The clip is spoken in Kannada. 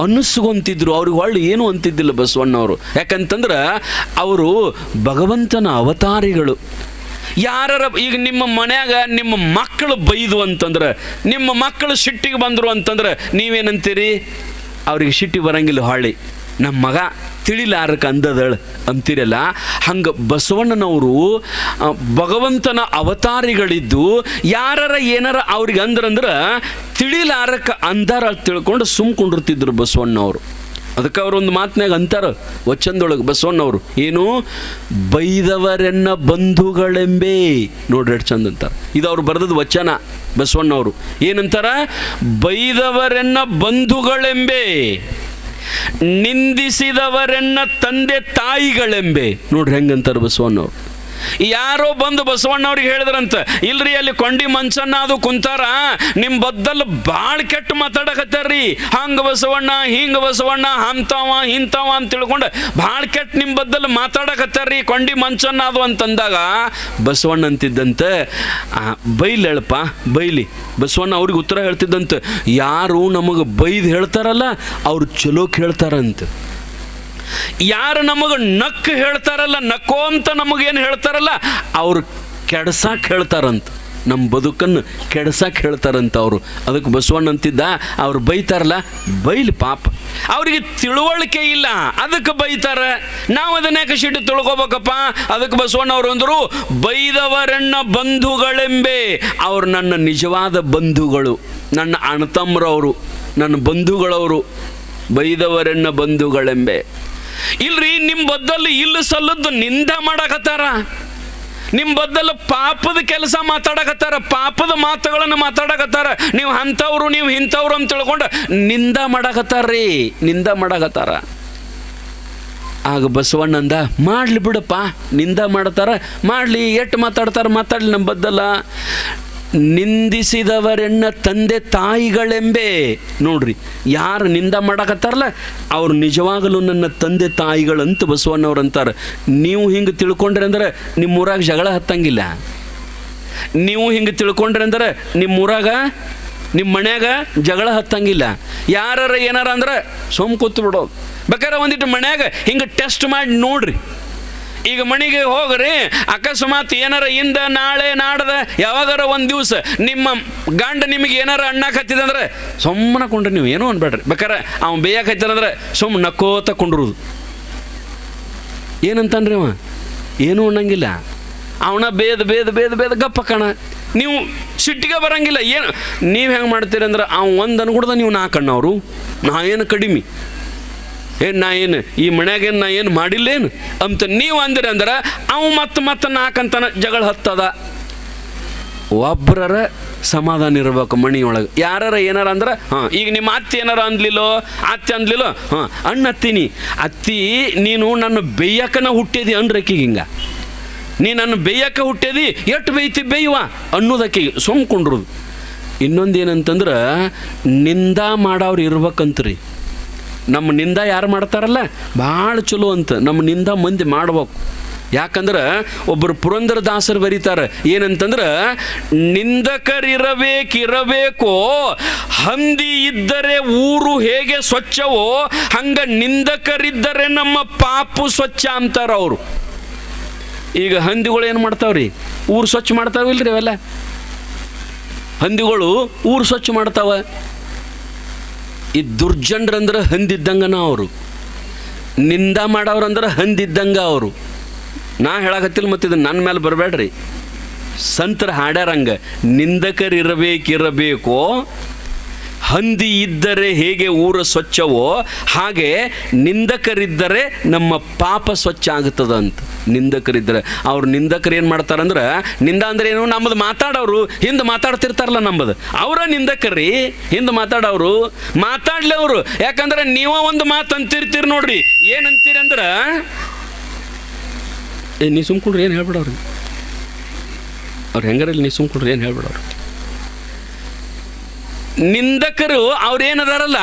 ಅನ್ನಿಸ್ಕೊಂತಿದ್ರು. ಅವ್ರಿಗೆ ಒಳ್ಳೆ ಏನು ಅಂತಿದ್ದಿಲ್ಲ ಬಸವಣ್ಣವರು. ಯಾಕಂತಂದ್ರೆ ಅವರು ಭಗವಂತನ ಅವತಾರಿಗಳು. ಯಾರ ಈಗ ನಿಮ್ಮ ಮನ್ಯಾಗ ನಿಮ್ಮ ಮಕ್ಕಳು ಬೈದು ಅಂತಂದ್ರೆ, ನಿಮ್ಮ ಮಕ್ಕಳು ಸಿಟ್ಟಿಗೆ ಬಂದರು ಅಂತಂದ್ರೆ ನೀವೇನಂತೀರಿ? ಅವ್ರಿಗೆ ಸಿಟ್ಟಿಗೆ ಬರಂಗಿಲ್ಲ. ಹೊಳ್ಳಿ ನಮ್ಮ ಮಗ ತಿಳಿಲಾರಕ್ಕೆ ಅಂದದಳು ಅಂತೀರಲ್ಲ. ಹಂಗೆ ಬಸವಣ್ಣನವರು ಭಗವಂತನ ಅವತಾರಿಗಳಿದ್ದು ಯಾರ ಏನಾರ ಅವ್ರಿಗೆ ಅಂದ್ರಂದ್ರೆ ತಿಳಿಲಾರಕ್ಕೆ ಅಂದಾರ ತಿಳ್ಕೊಂಡು ಸುಮ್ಕೊಂಡಿರ್ತಿದ್ರು ಬಸವಣ್ಣವರು. ಅದಕ್ಕೆ ಅವರೊಂದು ಮಾತನಾಗ ಅಂತಾರೆ ವಚನದೊಳಗೆ ಬಸವಣ್ಣವರು, ಏನು ಬೈದವರೆನ್ನ ಬಂಧುಗಳೆಂಬೇ. ನೋಡ್ರಿ ಎಷ್ಟು ಚಂದ ಅಂತಾರೆ. ಇದು ಅವ್ರು ಬರೆದದ್ದು ವಚನ ಬಸವಣ್ಣವರು. ಏನಂತಾರ? ಬೈದವರೆನ್ನ ಬಂಧುಗಳೆಂಬೇ, ನಿಂದಿಸಿದವರೆನ್ನ ತಂದೆ ತಾಯಿಗಳೆಂಬೆ. ನೋಡ್ರಿ ಹೆಂಗಂತಾರೆ ಬಸವಣ್ಣವ್ರು. ಯಾರೋ ಬಂದು ಬಸವಣ್ಣವ್ರಿಗೆ ಹೇಳಿದ್ರಂತ, ಇಲ್ರಿ ಅಲ್ಲಿ ಕೊಂಡಿ ಮಂಚನ್ನ ಅದು ಕುಂತಾರ ನಿಮ್ಮ ಬದ್ದಲ್ ಭಾಳ ಕೆಟ್ಟ ಮಾತಾಡಕತ್ತಾರ್ರಿ, ಹಂಗೆ ಬಸವಣ್ಣ ಹಿಂಗೆ ಬಸವಣ್ಣ ಅಂಥವ ಇಂಥವ ಅಂತ ತಿಳ್ಕೊಂಡು ಭಾಳ ಕೆಟ್ಟ ನಿಮ್ಮ ಬದ್ದಲ್ ಮಾತಾಡಕತ್ತಾರ್ರಿ ಕೊಂಡಿ ಮಂಚನ್ನ ಅದು ಅಂತಂದಾಗ ಬಸವಣ್ಣ ಅಂತಿದ್ದಂತೆ, ಬೈಲಿ ಹೇಳಪ್ಪ ಬೈಲಿ. ಬಸವಣ್ಣ ಅವ್ರಿಗೆ ಉತ್ತರ ಹೇಳ್ತಿದ್ದಂತೆ, ಯಾರು ನಮಗೆ ಬೈದು ಹೇಳ್ತಾರಲ್ಲ ಅವ್ರು ಚಲೋಕ್ ಹೇಳ್ತಾರಂತೆ. ಯಾರು ನಮಗೆ ನಕ್ಕು ಹೇಳ್ತಾರಲ್ಲ, ನಕ್ಕೋ ಅಂತ ನಮಗೇನು ಹೇಳ್ತಾರಲ್ಲ ಅವ್ರು ಕೆಡ್ಸಾಕ್ ಹೇಳ್ತಾರಂತ, ನಮ್ಮ ಬದುಕನ್ನು ಕೆಡ್ಸಾಕ್ ಹೇಳ್ತಾರಂತ ಅವರು. ಅದಕ್ಕೆ ಬಸವಣ್ಣ ಅಂತಿದ್ದ, ಅವ್ರು ಬೈತಾರಲ್ಲ ಬೈಲಿ ಪಾಪ, ಅವರಿಗೆ ತಿಳುವಳಿಕೆ ಇಲ್ಲ ಅದಕ್ಕೆ ಬೈತಾರೆ. ನಾವು ಅದನ್ನೇ ಸಿಟ್ಟು ತಿಳ್ಕೊಬೇಕಪ್ಪ. ಅದಕ್ಕೆ ಬಸವಣ್ಣವ್ರು ಅಂದರು, ಬೈದವರನ್ನ ಬಂಧುಗಳೆಂಬೆ. ಅವ್ರು ನನ್ನ ನಿಜವಾದ ಬಂಧುಗಳು, ನನ್ನ ಅಣ್ಣತಮ್ಮರವರು, ನನ್ನ ಬಂಧುಗಳವರು. ಬೈದವರನ್ನ ಬಂಧುಗಳೆಂಬೆ. ಇಲ್ರಿ ನಿಮ್ಮ ಬದ್ದಲ್ಲಿ ಇಲ್ಲ ಸಲ್ಲದ್ದು ನಿಂದ ಮಾಡಕತ್ತಾರ, ನಿಮ್ಮ ಬದ್ದಲ್ಲಿ ಪಾಪದ ಕೆಲಸ ಮಾತಾಡಕತ್ತಾರ, ಪಾಪದ ಮಾತುಗಳನ್ನು ಮಾತಾಡಕತ್ತಾರ. ನೀವು ಅಂಥವ್ರು ನೀವು ಇಂಥವ್ರು ಅಂತ ತಿಳ್ಕೊಂಡು ನಿಂದ ಮಾಡಕತ್ತಾರ್ರಿ, ನಿಂದ ಮಾಡಕತ್ತಾರ. ಆಗ ಬಸವಣ್ಣಂದ, ಮಾಡಲಿ ಬಿಡಪ್ಪ, ನಿಂದ ಮಾಡ್ತಾರ ಮಾಡಲಿ, ಎಷ್ಟು ಮಾತಾಡ್ಲಿ ನಮ್ಮ ಬದ್ದಲ್ಲ. ನಿಂದಿಸಿದವರೆನ್ನ ತಂದೆ ತಾಯಿಗಳೆಂಬೆ. ನೋಡ್ರಿ, ಯಾರು ನಿಂದ ಮಾಡಕತ್ತಾರಲ್ಲ ಅವ್ರು ನಿಜವಾಗಲೂ ನನ್ನ ತಂದೆ ತಾಯಿಗಳಂತ ಬಸವಣ್ಣವ್ರು ಅಂತಾರೆ. ನೀವು ಹಿಂಗೆ ತಿಳ್ಕೊಂಡ್ರೆ ಅಂದ್ರೆ ನಿಮ್ಮೂರಾಗ ಜಗಳ ಹತ್ತಂಗಿಲ್ಲ. ನೀವು ಹಿಂಗೆ ತಿಳ್ಕೊಂಡ್ರೆ ಅಂದ್ರೆ ನಿಮ್ಮೂರಾಗ ನಿಮ್ಮ ಮನ್ಯಾಗ ಜಗಳ ಹತ್ತಂಗಿಲ್ಲ. ಯಾರ ಏನಾರ ಅಂದ್ರೆ ಸೋಮ್ ಕೂತು ಬಿಡೋದು. ಬೇಕಾದ್ರೆ ಒಂದಿಟ್ಟು ಮನ್ಯಾಗ ಹಿಂಗೆ ಟೆಸ್ಟ್ ಮಾಡಿ ನೋಡ್ರಿ. ಈಗ ಮನೆಗೆ ಹೋಗ್ರಿ, ಅಕಸ್ಮಾತ್ ಏನಾರ ಇಂದ ನಾಳೆ ನಾಡ್ದ ಯಾವಾಗಾರ ಒಂದು ದಿವಸ ನಿಮ್ಮ ಗಂಡ ನಿಮಗೆ ಏನಾರ ಅಣ್ಣಾಕತ್ತಿದಂದ್ರೆ ಸುಮ್ಮನೆ ಕೊಂಡ್ರಿ, ನೀವು ಏನೂ ಅನ್ಬೇಡ್ರಿ. ಬೇಕಾರೆ ಅವ್ನು ಬೇಯಕತ್ತಿದಂದ್ರೆ ಸುಮ್ಮನೆ ನಕ್ಕೋತ ಕೊಂಡ್ರುದು. ಏನಂತಾನ್ರಿ ಅವ? ಏನೂ ಅನ್ನಂಗಿಲ್ಲ. ಅವನ ಬೇದ ಬೇದ ಬೇದ ಬೇದ ಗಪ್ಪ ಕಣ. ನೀವು ಸಿಟ್ಟಿಗೆ ಬರಂಗಿಲ್ಲ. ಏನು ನೀವು ಹೆಂಗೆ ಮಾಡ್ತೀರಿ ಅಂದ್ರೆ, ಅವ್ನು ಒಂದು ಅನ್ಕೊಡ್ದ ನೀವು ನಾಲ್ಕಣ್ಣವರು, ನಾ ಏನು ಕಡಿಮೆ, ನಾ ಏನು ಈ ಮನ್ಯಾಗೇನು ನಾ ಏನು ಮಾಡಿಲ್ಲೇನು ಅಂತ ನೀವು ಅಂದಿರಿ ಅಂದ್ರೆ ಅವು ಮತ್ತೆ ನಾಲ್ಕಂತನ ಜಗಳ ಹತ್ತದ. ಒಬ್ಬರ ಸಮಾಧಾನ ಇರ್ಬೇಕು ಮನೆಯೊಳಗೆ. ಯಾರ ಏನಾರ ಅಂದ್ರೆ ಈಗ ನಿಮ್ಮ ಅತ್ತಿ ಏನಾರ ಅಂದ್ಲಿಲ್ಲೋ, ಅತ್ತಿ ಅಂದ್ಲಿಲ್ಲೋ, ಅತ್ತೀನಿ ಅತ್ತಿ ನೀನು ನನ್ನ ಬೇಯಕ್ಕನ ಹುಟ್ಟಿದಿ ಅನ್ರಕ್ಕಿಗೆ. ಹಿಂಗೆ ನೀ ನನ್ನ ಬೇಯಕ್ಕೆ ಹುಟ್ಟಿದಿ, ಎಷ್ಟು ಬೇಯ್ತಿ ಬೇಯುವ ಅನ್ನೋದಕ್ಕೆ ಸುಮ್ಕೊಂಡ್ರುದು. ಇನ್ನೊಂದು ಏನಂತಂದ್ರೆ, ನಿಂದ ಮಾಡೋರು ಇರ್ಬೇಕಂತ್ರಿ. ನಮ್ಮ ನಿಂದ ಯಾರು ಮಾಡ್ತಾರಲ್ಲ ಭಾಳ ಚಲೋ ಅಂತ, ನಮ್ಮ ನಿಂದ ಮಂದಿ ಮಾಡ್ಬೇಕು. ಯಾಕಂದ್ರೆ ಒಬ್ಬರು ಪುರಂದರದಾಸರು ಬರೀತಾರೆ ಏನಂತಂದ್ರೆ, ನಿಂದಕರಿರಬೇಕೋ ಹಂದಿ ಇದ್ದರೆ ಊರು ಹೇಗೆ ಸ್ವಚ್ಛವೋ ಹಂಗ ನಿಂದಕರಿದ್ದರೆ ನಮ್ಮ ಪಾಪು ಸ್ವಚ್ಛ ಅಂತಾರ ಅವರು. ಈಗ ಹಂದಿಗಳು ಏನು ಮಾಡ್ತಾವ್ರಿ? ಊರು ಸ್ವಚ್ಛ ಮಾಡ್ತಾವಿಲ್ರಿ ಅವೆಲ್ಲ ಹಂದಿಗಳು, ಊರು ಸ್ವಚ್ಛ ಮಾಡ್ತಾವ. ಈ ದುರ್ಜನರಂದ್ರೆ ಹಂದಿದ್ದಂಗನ ಅವರು, ನಿಂದ ಮಾಡೋರಂದ್ರೆ ಹಂದಿದ್ದಂಗ ಅವರು. ನಾ ಹೇಳಕತ್ತಿಲ್ಲ, ಮತ್ತಿದು ನನ್ನ ಮೇಲೆ ಬರಬೇಡ್ರಿ. ಸಂತರ ಹಾಡ್ಯಾರಂಗ, ನಿಂದಕರಿರಬೇಕೋ ಹಂದಿ ಇದ್ದರೆ ಹೇಗೆ ಊರ ಸ್ವಚ್ಛವೋ ಹಾಗೆ ನಿಂದಕರಿದ್ದರೆ ನಮ್ಮ ಪಾಪ ಸ್ವಚ್ಛ ಆಗುತ್ತದೆ ಅಂತ. ನಿಂದಕರಿದ್ದರೆ ಅವ್ರು ನಿಂದಕರು ಏನು ಮಾಡ್ತಾರಂದ್ರೆ, ನಿಂದ ಅಂದ್ರೆ ಏನು, ನಮ್ಮದು ಮಾತಾಡೋರು ಹಿಂದೆ ಮಾತಾಡ್ತಿರ್ತಾರಲ್ಲ ನಮ್ಮದು, ಅವರ ನಿಂದಕರಿ. ಹಿಂದೆ ಮಾತಾಡೋರು ಮಾತಾಡ್ಲಿ ಅವರು. ಯಾಕಂದ್ರೆ ನೀವ ಒಂದು ಮಾತು ಅಂತಿರ್ತೀರಿ ನೋಡ್ರಿ, ಏನಂತೀರಿ ಅಂದ್ರೆ, ನೀ ಸುಮ್ಕೊಂಡ್ರಿ ಏನು ಹೇಳ್ಬಿಡವ್ರಿ, ಅವ್ರು ಹೆಂಗಾರಲ್ಲಿ ನೀ ಸುಮ್ಕೊಂಡ್ರಿ ಏನು ಹೇಳ್ಬಿಡವ್ರು. ನಿಂದಕರು ಅವ್ರೇನದಾರಲ್ಲ